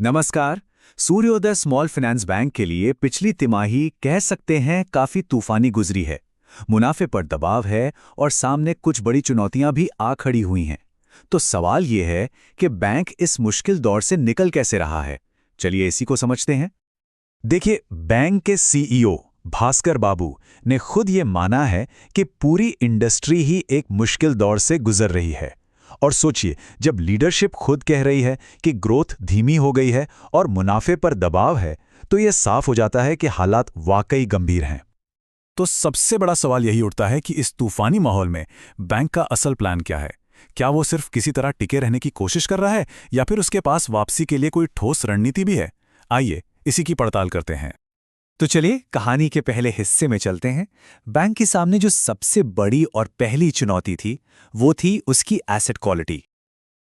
नमस्कार। सूर्योदय small finance bank के लिए पिछली तिमाही कह सकते हैं काफी तूफानी गुजरी है। मुनाफे पर दबाव है और सामने कुछ बड़ी चुनौतियां भी आ खड़ी हुई हैं। तो सवाल ये है कि बैंक इस मुश्किल दौर से निकल कैसे रहा है। चलिए इसी को समझते हैं। देखिए, बैंक के सीईओ भास्कर बाबू ने खुद ये माना है कि पूरी इंडस्ट्री ही एक मुश्किल दौर से गुजर रही है। और सोचिए, जब लीडरशिप खुद कह रही है कि ग्रोथ धीमी हो गई है और मुनाफे पर दबाव है, तो यह साफ हो जाता है कि हालात वाकई गंभीर हैं। तो सबसे बड़ा सवाल यही उठता है कि इस तूफानी माहौल में बैंक का असल प्लान क्या है। क्या वो सिर्फ किसी तरह टिके रहने की कोशिश कर रहा है या फिर उसके पास वापसी के लिए कोई ठोस रणनीति भी है। आइए इसी की पड़ताल करते हैं। तो चलिए कहानी के पहले हिस्से में चलते हैं। बैंक के सामने जो सबसे बड़ी और पहली चुनौती थी, वो थी उसकी एसेट क्वालिटी।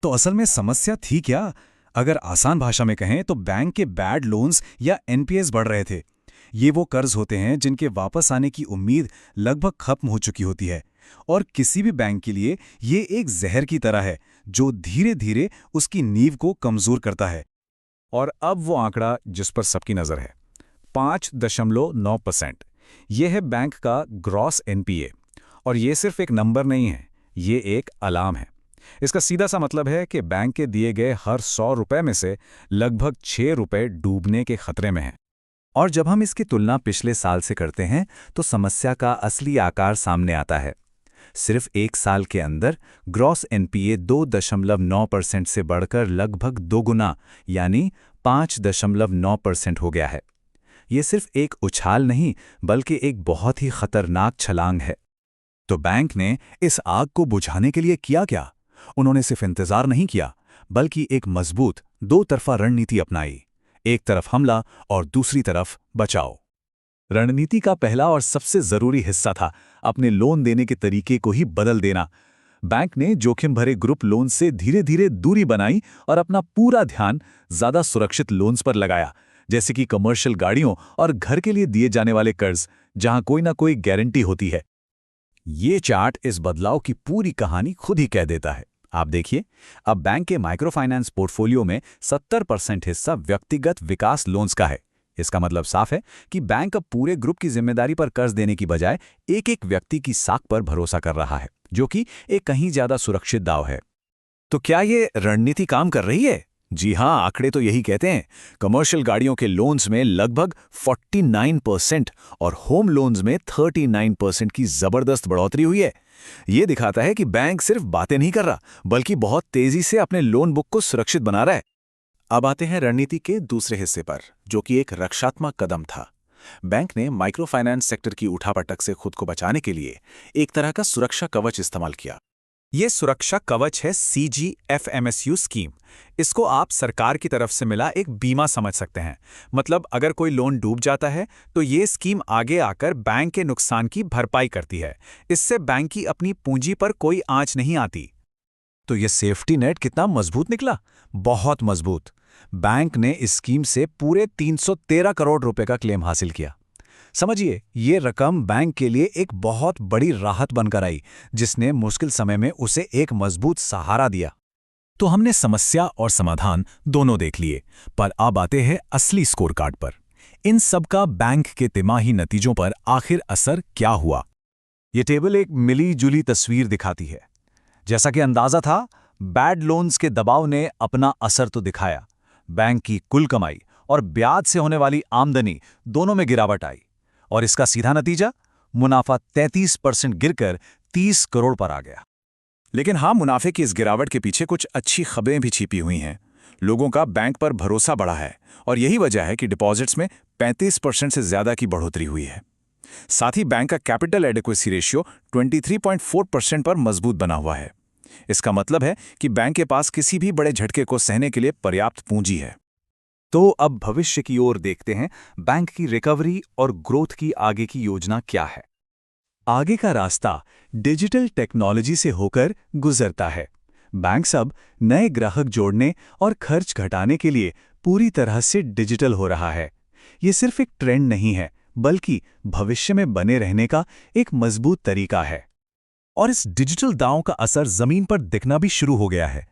तो असल में समस्या थी क्या? अगर आसान भाषा में कहें तो बैंक के बैड लोन्स या एनपीएस बढ़ रहे थे। ये वो कर्ज होते हैं जिनके वापस आने की उम्मीद लगभग खत्म हो चुकी होती है, और किसी भी बैंक के लिए ये एक जहर की तरह है जो धीरे धीरे उसकी नींव को कमजोर करता है। और अब वो आंकड़ा जिस पर सबकी नजर है, 5.9%। यह है बैंक का ग्रॉस एनपीए। और ये सिर्फ एक नंबर नहीं है, ये एक अलार्म है। इसका सीधा सा मतलब है कि बैंक के दिए गए हर 100 रुपए में से लगभग 6 रुपए डूबने के खतरे में हैं। और जब हम इसकी तुलना पिछले साल से करते हैं तो समस्या का असली आकार सामने आता है। सिर्फ एक साल के अंदर ग्रॉस एनपीए 2.9% से बढ़कर लगभग दोगुना यानी 5.9% हो गया है। ये सिर्फ एक उछाल नहीं, बल्कि एक बहुत ही खतरनाक छलांग है। तो बैंक ने इस आग को बुझाने के लिए किया क्या? उन्होंने सिर्फ इंतजार नहीं किया, बल्कि एक मजबूत दो तरफा रणनीति अपनाई। एक तरफ हमला और दूसरी तरफ बचाव। रणनीति का पहला और सबसे जरूरी हिस्सा था अपने लोन देने के तरीके को ही बदल देना। बैंक ने जोखिम भरे ग्रुप लोन से धीरे धीरे दूरी बनाई और अपना पूरा ध्यान ज्यादा सुरक्षित लोन्स पर लगाया, जैसे कि कमर्शियल गाड़ियों और घर के लिए दिए जाने वाले कर्ज, जहां कोई ना कोई गारंटी होती है। ये चार्ट इस बदलाव की पूरी कहानी खुद ही कह देता है। आप देखिए, अब बैंक के माइक्रो फाइनेंस पोर्टफोलियो में 70% हिस्सा व्यक्तिगत विकास लोन्स का है। इसका मतलब साफ है कि बैंक अब पूरे ग्रुप की जिम्मेदारी पर कर्ज देने की बजाय एक एक व्यक्ति की साख पर भरोसा कर रहा है, जो कि एक कहीं ज्यादा सुरक्षित दाव है। तो क्या ये रणनीति काम कर रही है? जी हां, आंकड़े तो यही कहते हैं। कमर्शियल गाड़ियों के लोन्स में लगभग 49% और होम लोन्स में 39% की जबरदस्त बढ़ोतरी हुई है। ये दिखाता है कि बैंक सिर्फ बातें नहीं कर रहा, बल्कि बहुत तेजी से अपने लोन बुक को सुरक्षित बना रहा है। अब आते हैं रणनीति के दूसरे हिस्से पर, जो कि एक रक्षात्मक कदम था। बैंक ने माइक्रो फाइनेंस सेक्टर की उठापटक से खुद को बचाने के लिए एक तरह का सुरक्षा कवच इस्तेमाल किया। ये सुरक्षा कवच है CGFMSU स्कीम। इसको आप सरकार की तरफ से मिला एक बीमा समझ सकते हैं। मतलब अगर कोई लोन डूब जाता है तो ये स्कीम आगे आकर बैंक के नुकसान की भरपाई करती है। इससे बैंक की अपनी पूंजी पर कोई आंच नहीं आती। तो ये सेफ्टी नेट कितना मजबूत निकला? बहुत मजबूत। बैंक ने इस स्कीम से पूरे 313 करोड़ रुपए का क्लेम हासिल किया। समझिए, ये रकम बैंक के लिए एक बहुत बड़ी राहत बनकर आई, जिसने मुश्किल समय में उसे एक मजबूत सहारा दिया। तो हमने समस्या और समाधान दोनों देख लिए, पर अब आते हैं असली स्कोर कार्ड पर। इन सब का बैंक के तिमाही नतीजों पर आखिर असर क्या हुआ? ये टेबल एक मिली जुली तस्वीर दिखाती है। जैसा कि अंदाजा था, बैड लोन्स के दबाव ने अपना असर तो दिखाया। बैंक की कुल कमाई और ब्याज से होने वाली आमदनी दोनों में गिरावट आई। और इसका सीधा नतीजा, मुनाफा 33% गिरकर 30 करोड़ पर आ गया। लेकिन हाँ, मुनाफे की इस गिरावट के पीछे कुछ अच्छी खबरें भी छिपी हुई हैं। लोगों का बैंक पर भरोसा बढ़ा है, और यही वजह है कि डिपॉजिट्स में 35% से ज्यादा की बढ़ोतरी हुई है। साथ ही बैंक का कैपिटल एडिक्वेसी रेशियो 23.4% पर मजबूत बना हुआ है। इसका मतलब है कि बैंक के पास किसी भी बड़े झटके को सहने के लिए पर्याप्त पूंजी है। तो अब भविष्य की ओर देखते हैं। बैंक की रिकवरी और ग्रोथ की आगे की योजना क्या है? आगे का रास्ता डिजिटल टेक्नोलॉजी से होकर गुजरता है। बैंक अब नए ग्राहक जोड़ने और खर्च घटाने के लिए पूरी तरह से डिजिटल हो रहा है। ये सिर्फ एक ट्रेंड नहीं है, बल्कि भविष्य में बने रहने का एक मजबूत तरीका है। और इस डिजिटल दांव का असर जमीन पर दिखना भी शुरू हो गया है।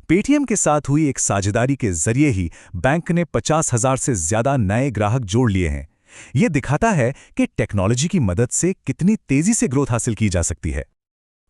पेटीएम के साथ हुई एक साझेदारी के जरिए ही बैंक ने 50,000 से ज्यादा नए ग्राहक जोड़ लिए हैं। ये दिखाता है कि टेक्नोलॉजी की मदद से कितनी तेजी से ग्रोथ हासिल की जा सकती है।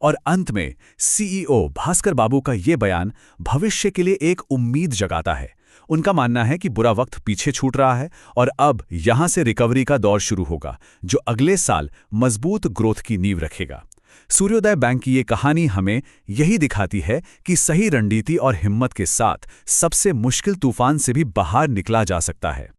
और अंत में सीईओ भास्कर बाबू का ये बयान भविष्य के लिए एक उम्मीद जगाता है। उनका मानना है कि बुरा वक्त पीछे छूट रहा है और अब यहां से रिकवरी का दौर शुरू होगा, जो अगले साल मजबूत ग्रोथ की नींव रखेगा। सूर्योदय बैंक की ये कहानी हमें यही दिखाती है कि सही रणनीति और हिम्मत के साथ सबसे मुश्किल तूफान से भी बाहर निकला जा सकता है।